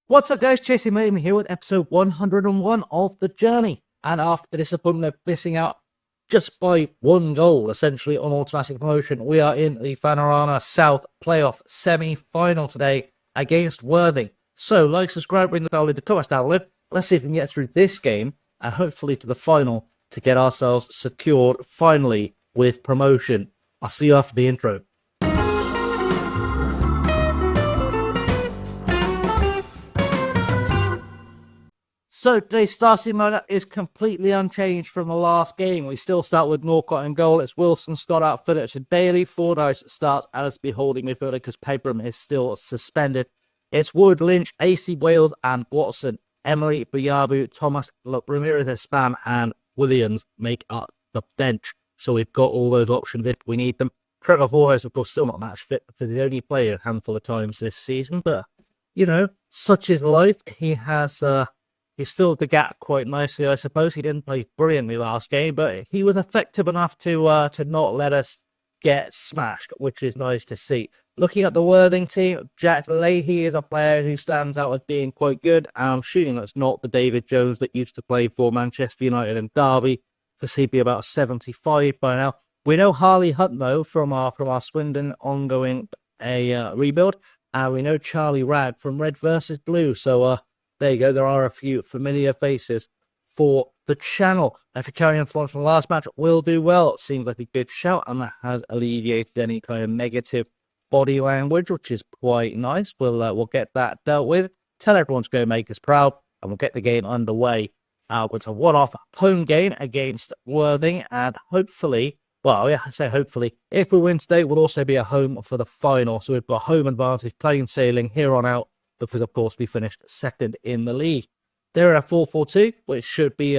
What's up, guys? Chasing Mame here with episode 101 of The Journey. And after the disappointment of missing out just by one goal, essentially, on automatic promotion, we are in the Vanarama South Play-Off Semi-Final today against Worthing. So, like, subscribe, ring the bell, leave the comments down below. Let's see if we can get through this game and hopefully to the final to get ourselves secured finally with promotion. I'll see you after the intro. So today's starting lineup is completely unchanged from the last game. We still start with Norcott in goal. It's Wealdstone, Scott outfielder to Daly. Fordyce starts Alistair holding midfielder because Pegram is still suspended. It's Wood, Lynch, AC Wales and Watson. Emery, Bayabu, Thomas, Ramirez, Spam and Williams make up the bench. So we've got all those options if we need them. Trevor Fordyce, of course, still not match fit for the only player a handful of times this season. But, you know, such is life. He has... He's filled the gap quite nicely, I suppose. He didn't play brilliantly last game, but he was effective enough to not let us get smashed, which is nice to see. Looking at the Worthing team, Jack Leahy is a player who stands out as being quite good. I'm shooting that's not the David Jones that used to play for Manchester United and Derby, because he'd be about 75 by now. We know Harley Hunt, though, from our Swindon ongoing rebuild, and we know Charlie Rad from Red versus Blue, so... there you go, there are a few familiar faces for the channel. If you carry on from the last match, will do well. It seems like a good shout, and that has alleviated any kind of negative body language, which is quite nice. We'll get that dealt with. Tell everyone to go make us proud, and we'll get the game underway. It's a one-off home game against Worthing, and hopefully, well, yeah, I say hopefully, if we win today, we'll also be a home for the final. So we've got home advantage, plain sailing here on out, because, of course, we finished second in the league. They're in a 4-4-2, which should be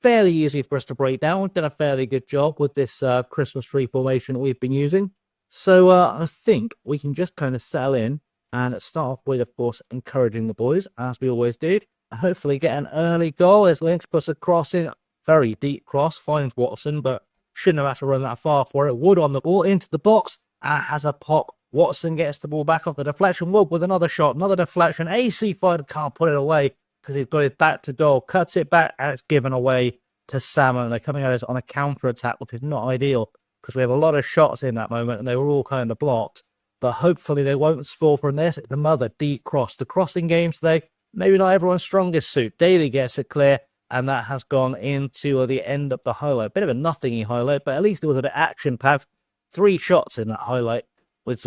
fairly easy for us to break down. We've done a fairly good job with this Christmas tree formation we've been using. So I think we can just kind of settle in and start off with, of course, encouraging the boys, as we always did. And hopefully get an early goal as Lynch puts a cross in. Very deep cross, finds Watson, but shouldn't have had to run that far for it. Wood on the ball, into the box, and has a pop. Watson gets the ball back off the deflection. Wood with another shot, another deflection. AC fighter can't put it away because he's got his back to goal. Cuts it back and it's given away to Salmon. They're coming at us on a counter-attack, which is not ideal because we have a lot of shots in that moment and they were all kind of blocked. But hopefully they won't score from this. It's another deep cross. The crossing game today, maybe not everyone's strongest suit. Daly gets it clear and that has gone into the end of the highlight. Bit of a nothingy highlight, but at least it was an action-packed 3 shots in that highlight. Which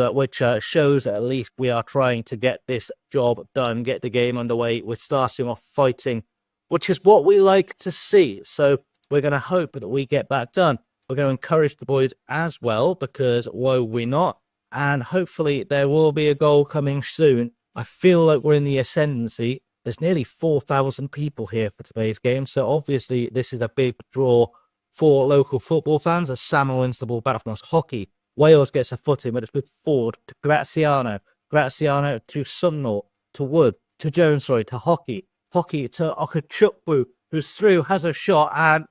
shows that at least we are trying to get this job done, get the game underway. We're starting off fighting, which is what we like to see. So we're going to hope that we get that done. We're going to encourage the boys as well, because why would we not? And hopefully there will be a goal coming soon. I feel like we're in the ascendancy. There's nearly 4,000 people here for today's game. So obviously this is a big draw for local football fans as Samuel wins the ball back from us. Hockey. Wales gets a foot in, but it's with Ford to Graziano to Sunlaw, to Wood, to Jones, to Hockey to Okachukwu, who's through, has a shot, and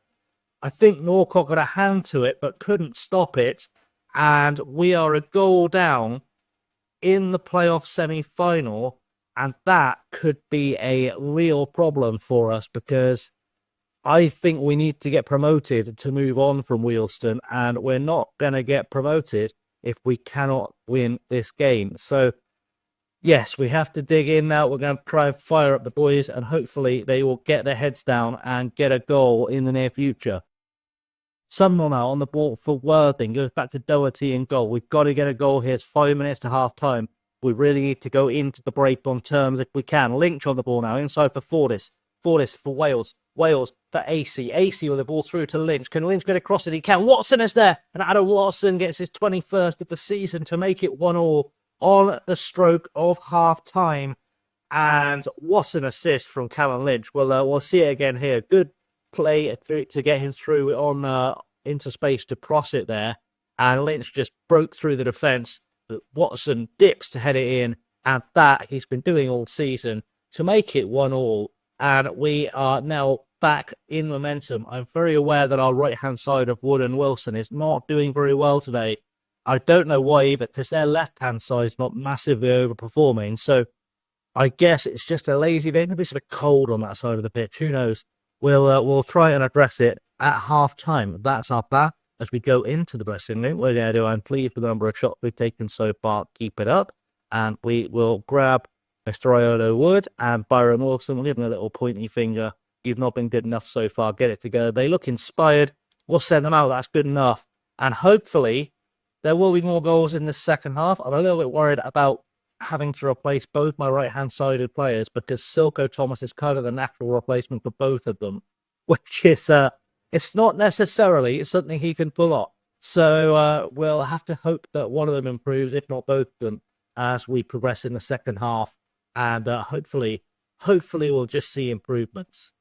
I think Norcott got a hand to it, but couldn't stop it, and we are a goal down in the playoff semi-final, and that could be a real problem for us, because I think we need to get promoted to move on from Wealdstone, and we're not going to get promoted if we cannot win this game. So, yes, we have to dig in now. We're going to try and fire up the boys, and hopefully they will get their heads down and get a goal in the near future. Sunderland now on the ball for Worthing. Goes back to Doherty in goal. We've got to get a goal here. It's 5 minutes to half-time. We really need to go into the break on terms if we can. Lynch on the ball now, inside for Fordyce. Fordyce for Wales. Wales for AC. AC with the ball through to Lynch. Can Lynch get across it? He can. Watson is there. And Adam Watson gets his 21st of the season to make it 1-1 on the stroke of half-time. And what an assist from Callum Lynch. We'll see it again here. Good play to get him through on into space to cross it there. And Lynch just broke through the defence. Watson dips to head it in. And that he's been doing all season to make it 1-1. And we are now back in momentum. I'm very aware that our right-hand side of Wood and Wealdstone is not doing very well today. I don't know why, but because their left-hand side is not massively overperforming. So I guess it's just a lazy day. Maybe it's a bit cold on that side of the pitch. Who knows? We'll try and address it at half time. That's our plan. As we go into the dressing room, we're going to do, I'm pleased with the number of shots we've taken so far. Keep it up. And we will grab Mr. Iolo Wood and Byron Wilson. We'll give him a little pointy finger. You've not been good enough so far. Get it together. They look inspired. We'll send them out. That's good enough. And hopefully, there will be more goals in the second half. I'm a little bit worried about having to replace both my right-hand sided players because Silko Thomas is kind of the natural replacement for both of them, which is it's not necessarily something he can pull off. So we'll have to hope that one of them improves, if not both of them, as we progress in the second half, and hopefully we'll just see improvements.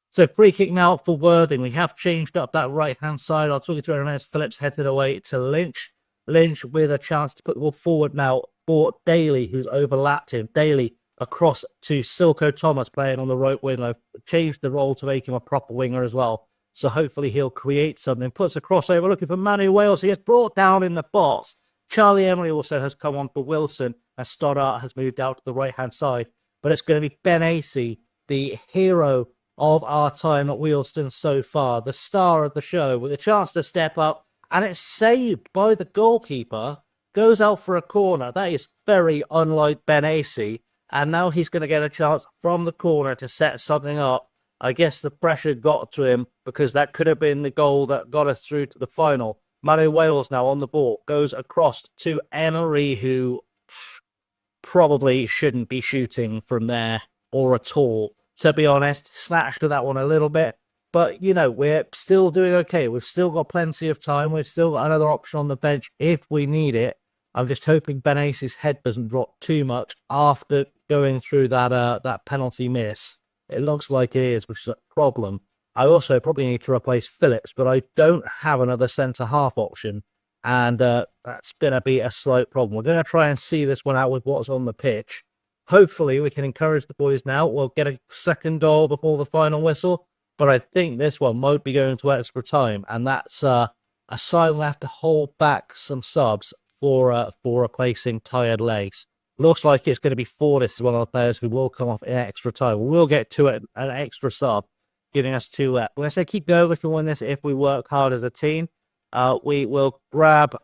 So free kick now for Worthing. We have changed up that right-hand side. I'll talk you through it as Phillips headed away to Lynch. Lynch with a chance to put the ball forward now for Daly, who's overlapped him. Daly across to Silko Thomas playing on the right wing. I've changed the role to make him a proper winger as well. So hopefully he'll create something. Puts a crossover looking for Manu Wales. He gets brought down in the box. Charlie Emery also has come on for Wilson, as Stoddart has moved out to the right-hand side. But it's going to be Ben Acey, the hero of our time at Wealdstone so far, the star of the show, with a chance to step up. And it's saved by the goalkeeper. Goes out for a corner. That is very unlike Ben Acey. And now he's going to get a chance from the corner to set something up. I guess the pressure got to him because that could have been the goal that got us through to the final. Manu Wales now on the ball. Goes across to Emery, who probably shouldn't be shooting from there or at all. To be honest, snatched to that one a little bit. But, you know, we're still doing okay. We've still got plenty of time. We've still got another option on the bench if we need it. I'm just hoping Ben Ace's head doesn't drop too much after going through that penalty miss. It looks like it is, which is a problem. I also probably need to replace Phillips, but I don't have another centre-half option. And that's going to be a slight problem. We're going to try and see this one out with what's on the pitch. Hopefully, we can encourage the boys now. We'll get a second goal before the final whistle. But I think this one might be going to extra time. And that's a sign we'll have to hold back some subs for replacing tired legs. Looks like it's going to be Fortis as one of the players who will come off in extra time. We'll get to it, an extra sub, giving us 2 left. When I say keep going, we can win this if we work hard as a team. We will grab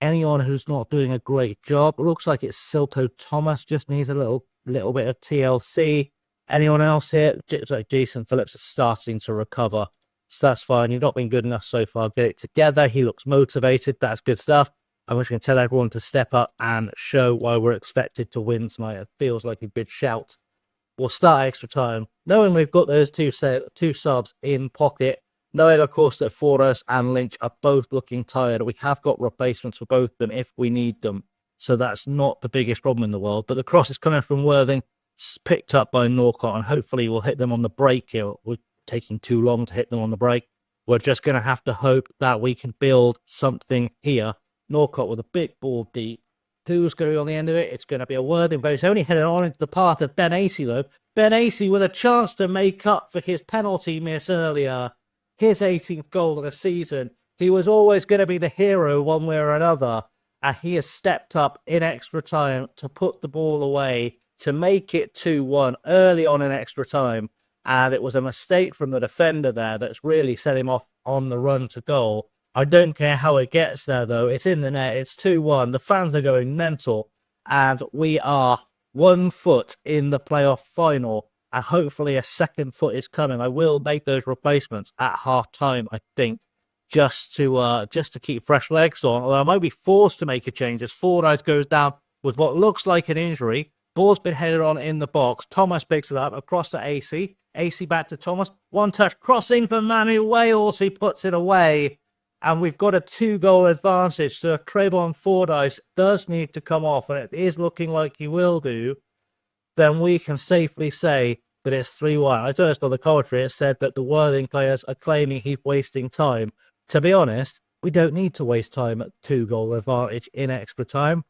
anyone who's not doing a great job. It looks like it's Silko Thomas, just needs a little bit of TLC. Anyone else here? Like Jason Phillips is starting to recover. So that's fine. You've not been good enough so far. Get it together. He looks motivated. That's good stuff. I'm just going to tell everyone to step up and show why we're expected to win tonight. It feels like a good shout. We'll start extra time, knowing we've got those two subs in pocket. Knowing, of course, that Forrest and Lynch are both looking tired. We have got replacements for both of them if we need them. So that's not the biggest problem in the world. But the cross is coming from Worthing, picked up by Norcott, and hopefully we'll hit them on the break here. We're taking too long to hit them on the break. We're just going to have to hope that we can build something here. Norcott with a big ball deep. Who's going to be on the end of it? It's going to be a Worthing, but it's only headed on into the path of Ben Acey, though. Ben Acey with a chance to make up for his penalty miss earlier. His 18th goal of the season. He was always going to be the hero one way or another. And he has stepped up in extra time to put the ball away, to make it 2-1 early on in extra time. And it was a mistake from the defender there that's really set him off on the run to goal. I don't care how it gets there, though. It's in the net. It's 2-1. The fans are going mental. And we are 1 foot in the playoff final. And hopefully a second foot is coming. I will make those replacements at half-time, I think, just to keep fresh legs on. Although I might be forced to make a change as Fordyce goes down with what looks like an injury. Ball's been headed on in the box. Thomas picks it up across to AC. AC back to Thomas. One touch crossing for Manu Wales. He puts it away. And we've got a 2-goal advantage. So Trayvon Fordyce does need to come off, and it is looking like he will do. Then we can safely say that it's 3-1. I noticed on the commentary it said that the Worthing players are claiming he's wasting time. To be honest, we don't need to waste time at 2-goal advantage in extra time.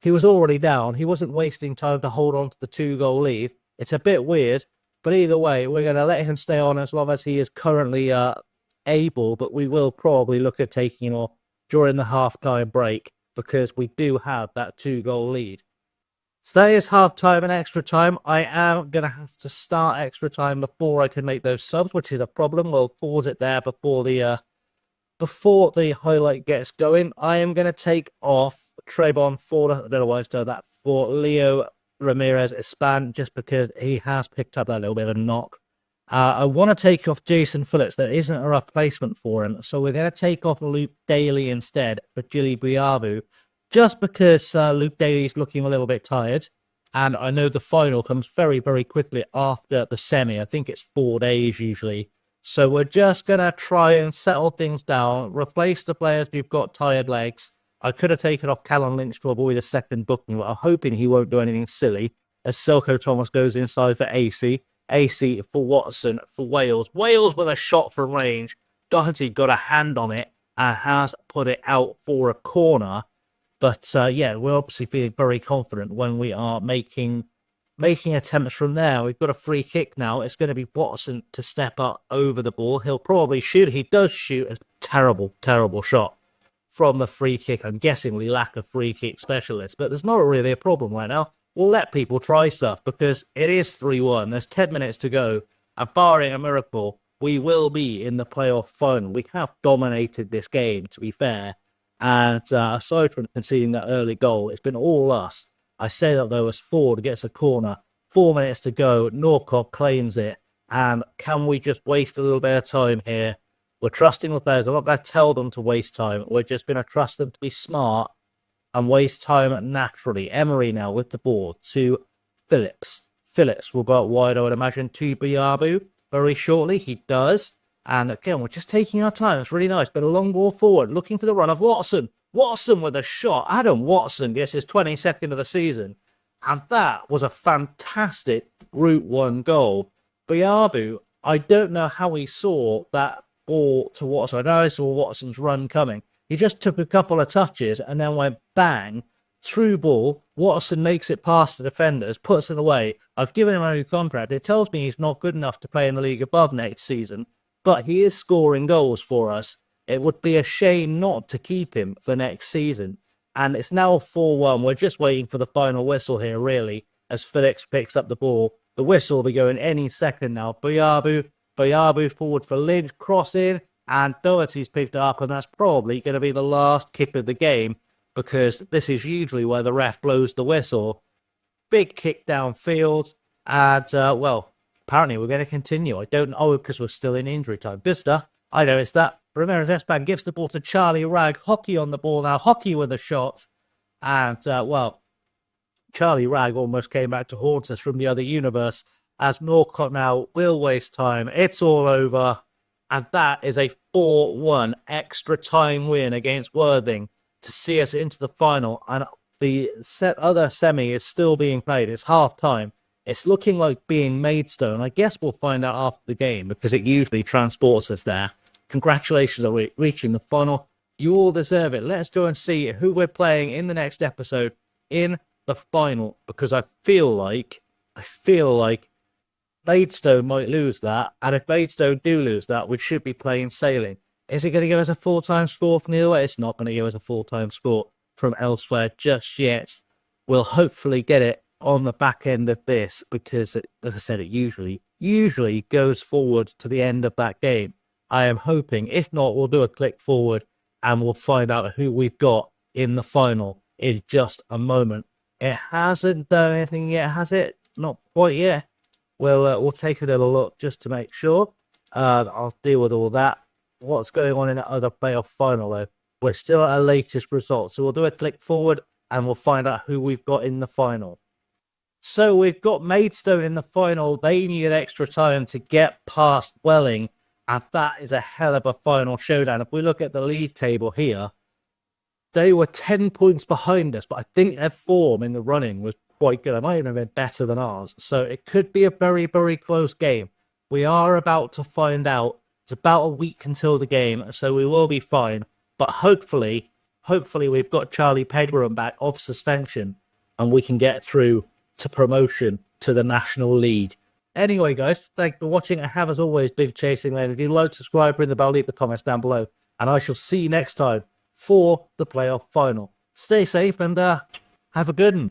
He was already down. He wasn't wasting time to hold on to the 2-goal lead. It's a bit weird, but either way, we're going to let him stay on as long as he is currently able, but we will probably look at taking him off during the half-time break because we do have that 2-goal lead. Today is half time and extra time. I am going to have to start extra time before I can make those subs, which is a problem. We'll pause it there before the highlight gets going. I am going to take off Trebon for, I don't know why I done that, for Leo Ramirez Espan, just because he has picked up that little bit of a knock. I want to take off Jason Phillips. There isn't a replacement for him, so we're going to take off Luke Daly instead for Jilly Biavu, just because Luke Daly is looking a little bit tired, and I know the final comes very, very quickly after the semi. I think it's 4 days usually. So we're just going to try and settle things down, replace the players who've got tired legs. I could have taken off Callum Lynch to avoid a second booking, but I'm hoping he won't do anything silly as Silko Thomas goes inside for AC. AC for Watson for Wales. Wales with a shot from range. Doherty got a hand on it and has put it out for a corner. But yeah, we're obviously feeling very confident when we are making attempts from there. We've got a free kick now. It's going to be Watson to step up over the ball. He'll probably shoot. He does shoot a terrible, terrible shot from the free kick. I'm guessing we lack a free kick specialist, but there's not really a problem right now. We'll let people try stuff because it is 3-1. There's 10 minutes to go. And barring a miracle, we will be in the playoff final. We have dominated this game, to be fair. And aside from conceding that early goal, it's been all us. I say that though as Ford gets a corner, 4 minutes to go, Norcott claims it. And can we just waste a little bit of time here? We're trusting the players. I'm not going to tell them to waste time. We're just going to trust them to be smart and waste time naturally. Emery now with the ball to Phillips. Phillips will go out wide, I would imagine, to Biabu very shortly. He does. And again, we're just taking our time. It's really nice. But a long ball forward, looking for the run of Watson. Watson with a shot. Adam Watson gets his 22nd of the season. And that was a fantastic Route 1 goal. Biabu, I don't know how he saw that ball to Watson. I know I saw Watson's run coming. He just took a couple of touches and then went bang, through ball. Watson makes it past the defenders, puts it away. I've given him a new contract. It tells me he's not good enough to play in the league above next season, but he is scoring goals for us. It would be a shame not to keep him for next season. And it's now 4-1. We're just waiting for the final whistle here, really, as Phillips picks up the ball. The whistle will be going any second now. Biabu forward for Lynch, cross in, and Doherty's picked it up, and that's probably going to be the last kick of the game, because this is usually where the ref blows the whistle. Big kick downfield, and, well, apparently we're going to continue. I don't know, because we're still in injury time. Bista, I noticed that. Ramirez Espan gives the ball to Charlie Ragg. Hockey on the ball now. Hockey with a shot. And, well, Charlie Ragg almost came back to haunt us from the other universe, as Norcott now will waste time. It's all over. And that is a 4-1 extra time win against Worthing to see us into the final. And the other semi is still being played. It's half time. It's looking like being Maidstone. I guess we'll find out after the game, because it usually transports us there. Congratulations on reaching the final. You all deserve it. Let's go and see who we're playing in the next episode in the final, because I feel like Maidstone might lose that, and if Maidstone do lose that, we should be playing Sailing. Is it going to give us a full-time score from the other way? It's not going to give us a full-time score from elsewhere just yet. We'll hopefully get it on the back end of this, because, as I said, it usually goes forward to the end of that game. I am hoping. If not, we'll do a click forward and we'll find out who we've got in the final in just a moment. It hasn't done anything yet, has it? Not quite yet. We'll take a little look just to make sure. I'll deal with all that. What's going on in that other playoff final, though? We're still at our latest result. So we'll do a click forward and we'll find out who we've got in the final. So we've got Maidstone in the final. They need extra time to get past Welling. And that is a hell of a final showdown. If we look at the league table here, they were 10 points behind us, but I think their form in the running was quite good. It might even have been better than ours. So it could be a very, very close game. We are about to find out. It's about a week until the game, so we will be fine. But hopefully we've got Charlie Pegram back off suspension, and we can get through to promotion to the National League. Anyway, guys, thanks for watching. I have, as always, been chasing lane. If you like, subscribe, ring the bell, leave the comments down below. And I shall see you next time for the playoff final. Stay safe and have a good one.